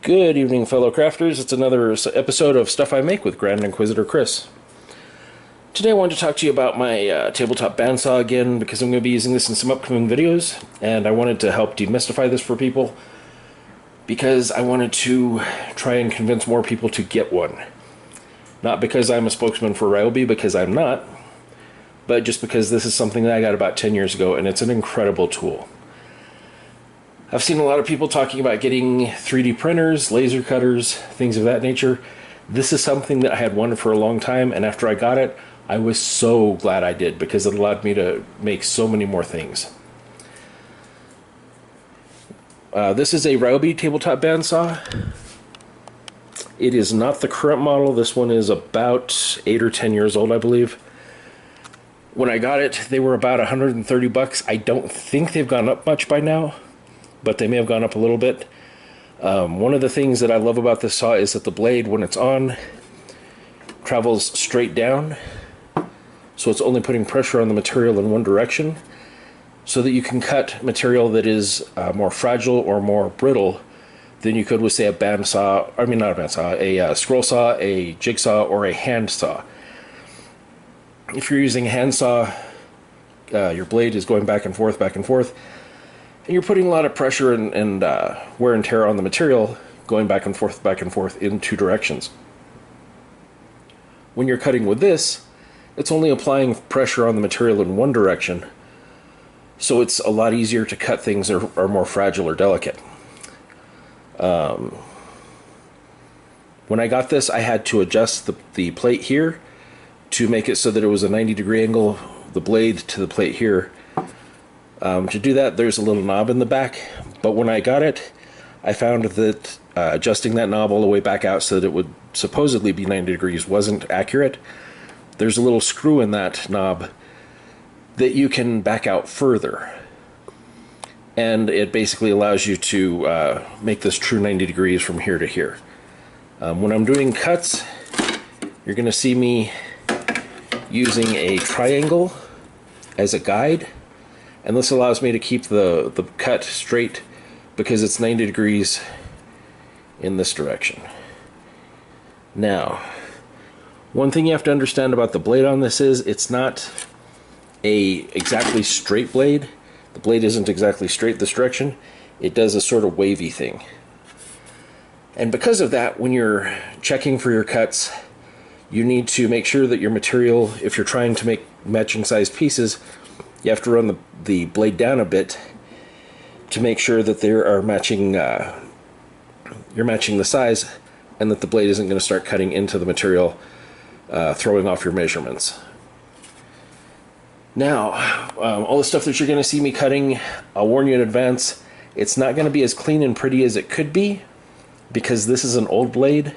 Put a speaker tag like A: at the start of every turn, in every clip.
A: Good evening, fellow crafters. It's another episode of Stuff I Make with Grand Inquisitor Chris. Today I wanted to talk to you about my tabletop bandsaw again, because I'm going to be using this in some upcoming videos, and I wanted to help demystify this for people, because I wanted to try and convince more people to get one. Not because I'm a spokesman for Ryobi, because I'm not, but just because this is something that I got about 10 years ago, and it's an incredible tool. I've seen a lot of people talking about getting 3D printers, laser cutters, things of that nature. This is something that I had wanted for a long time, and after I got it, I was so glad I did, because it allowed me to make so many more things. This is a Ryobi tabletop bandsaw. It is not the current model. This one is about 8 or 10 years old, I believe. When I got it, they were about 130 bucks. I don't think they've gone up much by now, but they may have gone up a little bit. One of the things that I love about this saw is that the blade, when it's on, travels straight down, so it's only putting pressure on the material in one direction, so that you can cut material that is more fragile or more brittle than you could with, say, a bandsaw, I mean not a bandsaw, a scroll saw, a jigsaw, or a hand saw. If you're using a hand saw, your blade is going back and forth, and you're putting a lot of pressure and wear and tear on the material, going back and forth in two directions. When you're cutting with this, it's only applying pressure on the material in one direction, so it's a lot easier to cut things that are more fragile or delicate. When I got this, I had to adjust the plate here to make it so that it was a 90-degree angle, the blade to the plate here. To do that, there's a little knob in the back, but when I got it, I found that adjusting that knob all the way back out so that it would supposedly be 90 degrees wasn't accurate. There's a little screw in that knob that you can back out further, and it basically allows you to make this true 90 degrees from here to here. When I'm doing cuts, you're going to see me using a triangle as a guide, and this allows me to keep the cut straight because it's 90 degrees in this direction. Now, one thing you have to understand about the blade on this is it's not a exactly straight blade. The blade isn't exactly straight this direction. It does a sort of wavy thing. And because of that, when you're checking for your cuts, you need to make sure that your material, if you're trying to make matching sized pieces, you have to run the blade down a bit to make sure that they are matching, you're matching the size, and that the blade isn't going to start cutting into the material, throwing off your measurements. Now, all the stuff that you're going to see me cutting, I'll warn you in advance, it's not going to be as clean and pretty as it could be, because this is an old blade,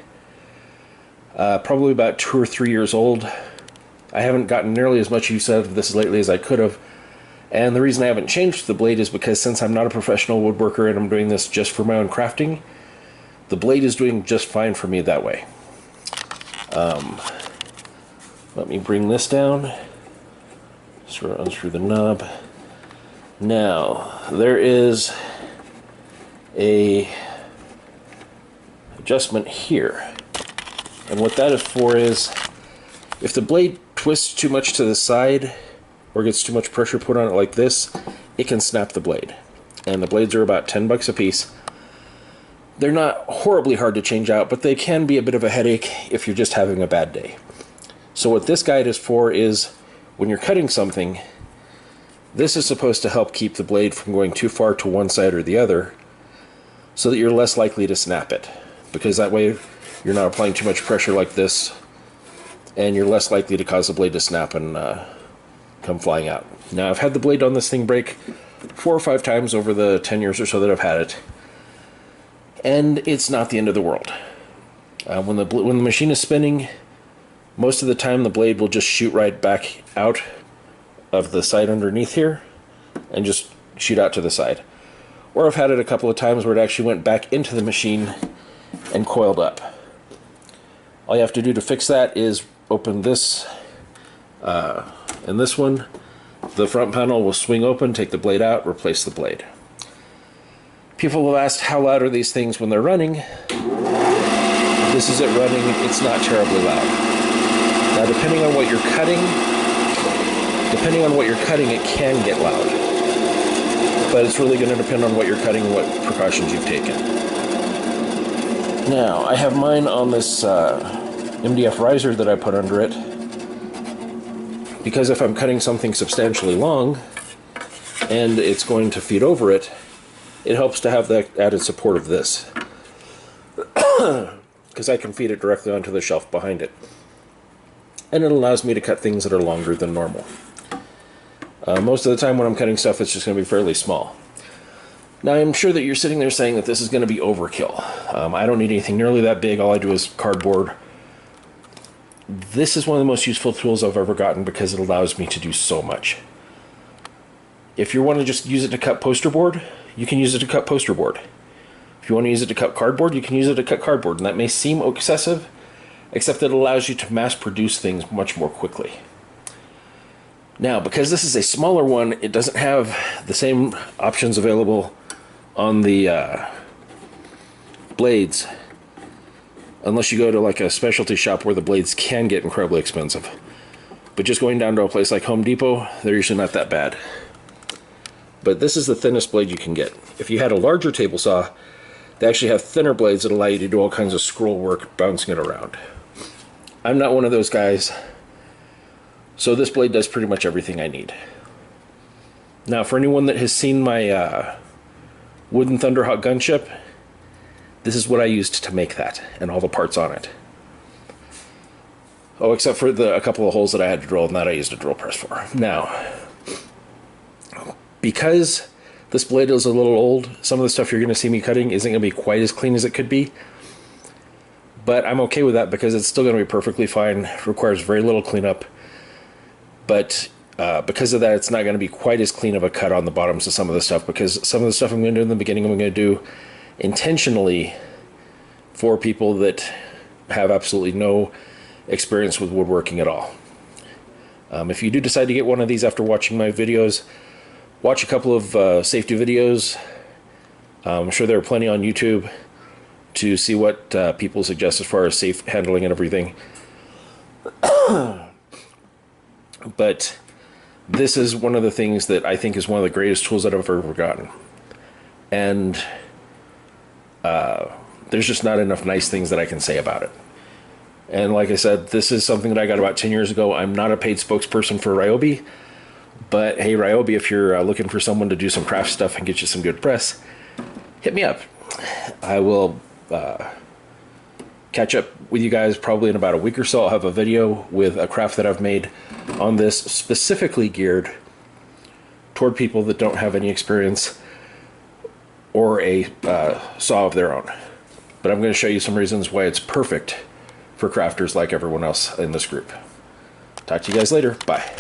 A: probably about 2 or 3 years old. I haven't gotten nearly as much use out of this lately as I could have. And the reason I haven't changed the blade is because since I'm not a professional woodworker and I'm doing this just for my own crafting, the blade is doing just fine for me that way. Let me bring this down. Sort of unscrew the knob. Now, there is a adjustment here. And what that is for is, if the blade twists too much to the side or gets too much pressure put on it like this, it can snap the blade. And the blades are about 10 bucks a piece. They're not horribly hard to change out, but they can be a bit of a headache if you're just having a bad day. So what this guide is for is, when you're cutting something, this is supposed to help keep the blade from going too far to one side or the other, so that you're less likely to snap it. Because that way you're not applying too much pressure like this, and you're less likely to cause the blade to snap and come flying out. Now, I've had the blade on this thing break 4 or 5 times over the 10 years or so that I've had it, and it's not the end of the world. When the machine is spinning, most of the time the blade will just shoot right back out of the side underneath here and just shoot out to the side. Or I've had it a couple of times where it actually went back into the machine and coiled up. All you have to do to fix that is open this and this one. The front panel will swing open, take the blade out, replace the blade. People have asked how loud are these things when they're running. This is it running. It's not terribly loud. Now, depending on what you're cutting, it can get loud. But it's really going to depend on what you're cutting and what precautions you've taken. Now, I have mine on this MDF riser that I put under it, because if I'm cutting something substantially long and it's going to feed over it, it helps to have that added support of this, because I can feed it directly onto the shelf behind it, and it allows me to cut things that are longer than normal. Most of the time when I'm cutting stuff, it's just going to be fairly small. Now, I'm sure that you're sitting there saying that this is going to be overkill. I don't need anything nearly that big. All I do is cardboard. This is one of the most useful tools I've ever gotten because it allows me to do so much. If you want to just use it to cut poster board, you can use it to cut poster board. If you want to use it to cut cardboard, you can use it to cut cardboard. And that may seem excessive, except that it allows you to mass produce things much more quickly. Now, because this is a smaller one, it doesn't have the same options available on the blades, unless you go to like a specialty shop where the blades can get incredibly expensive. But just going down to a place like Home Depot, they're usually not that bad. But this is the thinnest blade you can get. If you had a larger table saw, they actually have thinner blades that allow you to do all kinds of scroll work bouncing it around. I'm not one of those guys, so this blade does pretty much everything I need. Now, for anyone that has seen my wooden Thunderhawk gunship, this is what I used to make that, and all the parts on it. Oh, except for a couple of holes that I had to drill, and that I used a drill press for. Now, because this blade is a little old, some of the stuff you're going to see me cutting isn't going to be quite as clean as it could be. But I'm okay with that because it's still going to be perfectly fine. It requires very little cleanup. But because of that, it's not going to be quite as clean of a cut on the bottoms of some of the stuff, because some of the stuff I'm going to do in the beginning, I'm going to do intentionally for people that have absolutely no experience with woodworking at all. If you do decide to get one of these after watching my videos, watch a couple of safety videos. I'm sure there are plenty on YouTube to see what people suggest as far as safe handling and everything. But this is one of the things that I think is one of the greatest tools that I've ever gotten. And there's just not enough nice things that I can say about it. And like I said, this is something that I got about 10 years ago. I'm not a paid spokesperson for Ryobi. But hey, Ryobi, if you're looking for someone to do some craft stuff and get you some good press, hit me up. I will catch up with you guys probably in about a week or so. I'll have a video with a craft that I've made on this, specifically geared toward people that don't have any experience or a saw of their own. But I'm going to show you some reasons why it's perfect for crafters like everyone else in this group. Talk to you guys later. Bye.